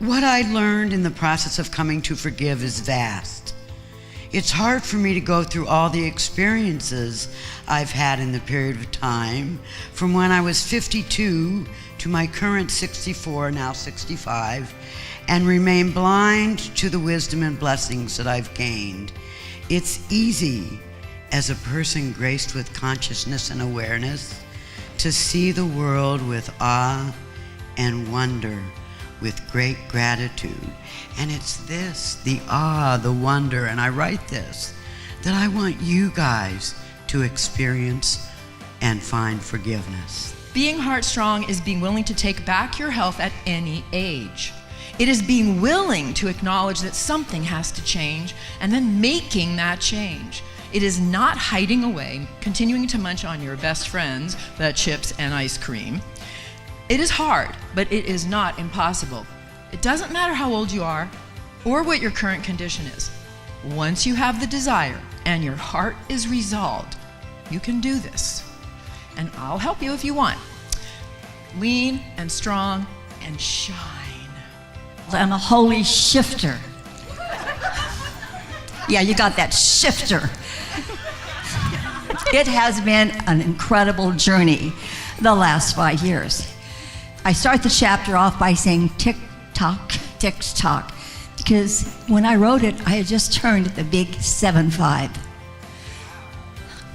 what I learned in the process of coming to forgive is vast. It's hard for me to go through all the experiences I've had in the period of time from when I was 52 to my current 64, now 65, and remain blind to the wisdom and blessings that I've gained. It's easy, as a person graced with consciousness and awareness, to see the world with awe and wonder, with great gratitude. And it's this, the awe, the wonder, and I write this, that I want you guys to experience and find forgiveness. Being heartstrong is being willing to take back your health at any age. It is being willing to acknowledge that something has to change and then making that change. It is not hiding away, continuing to munch on your best friends, the chips and ice cream. It is hard, but it is not impossible. It doesn't matter how old you are or what your current condition is. Once you have the desire and your heart is resolved, you can do this. And I'll help you if you want. Lean and strong and shine. I'm a holy shifter. Yeah, you got that, shifter. It has been an incredible journey the last 5 years. I start the chapter off by saying tick-tock, tick-tock, because when I wrote it, I had just turned the big 7-5.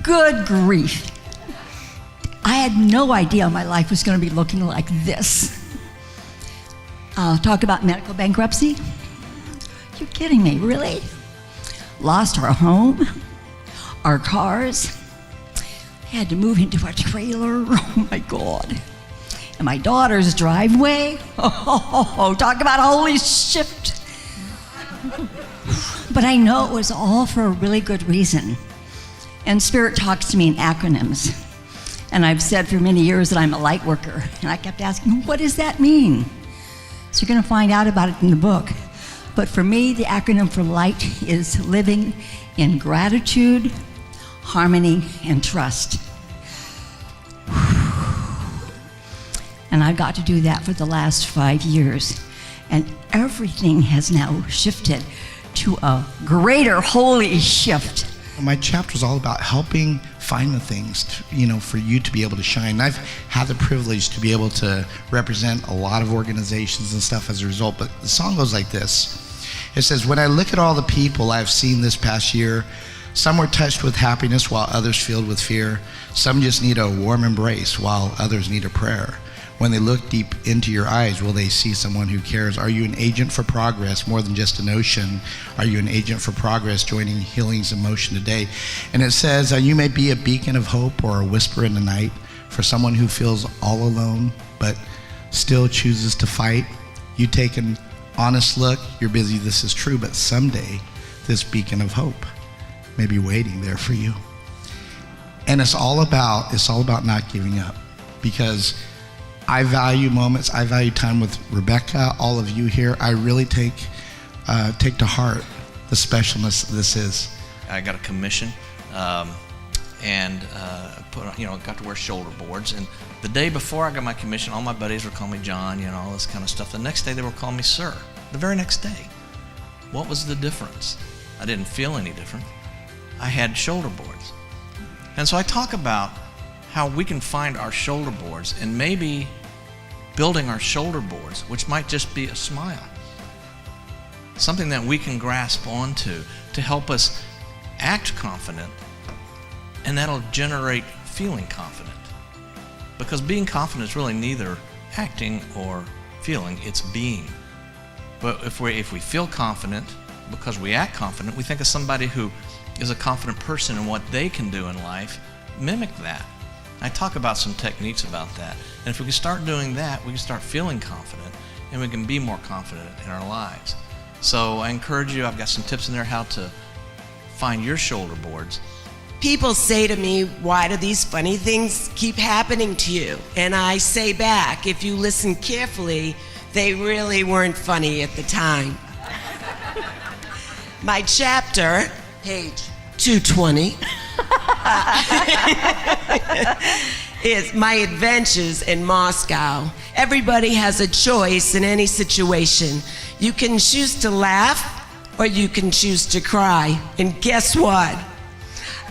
Good grief. I had no idea my life was going to be looking like this. Talk about medical bankruptcy. You're kidding me, really? Lost our home, our cars. Had to move into a trailer. Oh my God. And my daughter's driveway. Oh, talk about a holy shift. But I know it was all for a really good reason. And Spirit talks to me in acronyms. And I've said for many years that I'm a light worker. And I kept asking, what does that mean? So you're going to find out about it in the book. But for me, the acronym for light is living in gratitude, harmony, and trust. And I've got to do that for the last 5 years. And everything has now shifted to a greater holy shift. My chapter is all about helping find the things, for you to be able to shine. I've had the privilege to be able to represent a lot of organizations and stuff as a result, but the song goes like this. It says, when I look at all the people I've seen this past year, some were touched with happiness while others filled with fear. Some just need a warm embrace while others need a prayer. When they look deep into your eyes, will they see someone who cares? Are you an agent for progress more than just a notion? Are you an agent for progress joining healing's emotion today? And it says, you may be a beacon of hope or a whisper in the night for someone who feels all alone but still chooses to fight. You take an honest look, you're busy, this is true, but someday this beacon of hope may be waiting there for you. And it's all about not giving up, because I value moments, I value time with Rebecca, all of you here. I really take to heart the specialness this is. I got a commission and got to wear shoulder boards. And the day before I got my commission, all my buddies were calling me John, all this kind of stuff. The next day they were calling me Sir. The very next day. What was the difference? I didn't feel any different. I had shoulder boards. And so I talk about how we can find our shoulder boards, and maybe building our shoulder boards, which might just be a smile. Something that we can grasp onto to help us act confident, and that'll generate feeling confident. Because being confident is really neither acting or feeling, it's being. But if we feel confident because we act confident, we think of somebody who is a confident person and what they can do in life, mimic that. I talk about some techniques about that. And if we can start doing that, we can start feeling confident, and we can be more confident in our lives. So I encourage you, I've got some tips in there how to find your shoulder boards. People say to me, why do these funny things keep happening to you? And I say back, if you listen carefully, they really weren't funny at the time. My chapter, page 220, is my adventures in Moscow. Everybody has a choice in any situation. You can choose to laugh or you can choose to cry. And guess what?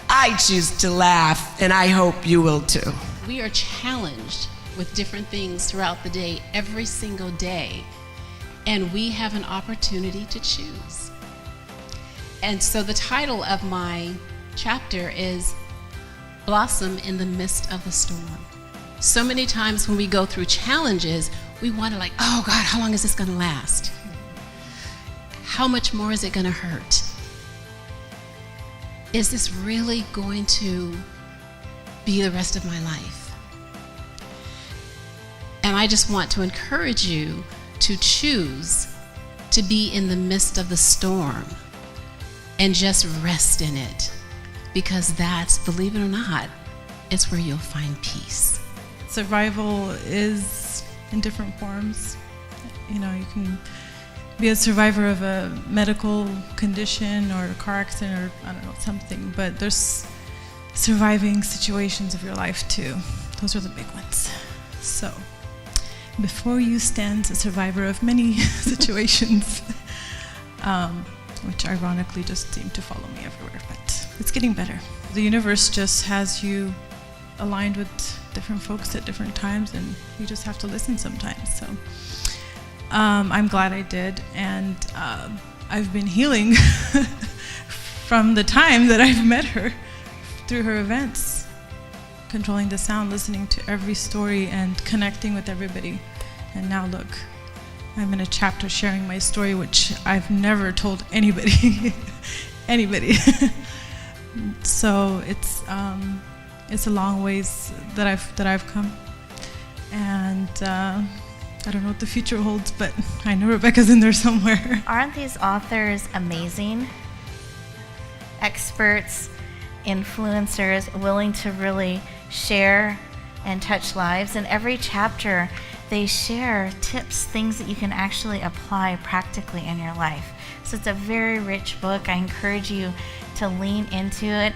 I choose to laugh, and I hope you will too. We are challenged with different things throughout the day, every single day, and we have an opportunity to choose. And so the title of my chapter is Blossom in the Midst of the Storm. So many times when we go through challenges, we wonder like, oh God, how long is this gonna last? How much more is it gonna hurt? Is this really going to be the rest of my life? And I just want to encourage you to choose to be in the midst of the storm and just rest in it, because that's, believe it or not, it's where you'll find peace. Survival is in different forms. You know, you can be a survivor of a medical condition or a car accident or, I don't know, something, but there's surviving situations of your life too. Those are the big ones. So, before you stand a survivor of many situations, which ironically just seem to follow me everywhere, but it's getting better. The universe just has you aligned with different folks at different times, and you just have to listen sometimes. So I'm glad I did, and I've been healing from the time that I've met her through her events, controlling the sound, listening to every story, and connecting with everybody. And now look, I'm in a chapter sharing my story, which I've never told anybody, So it's a long ways that I've come, and I don't know what the future holds, but I know Rebecca's in there somewhere. Aren't these authors amazing? Experts, influencers, willing to really share and touch lives. In every chapter, they share tips, things that you can actually apply practically in your life. So it's a very rich book. I encourage you to lean into it.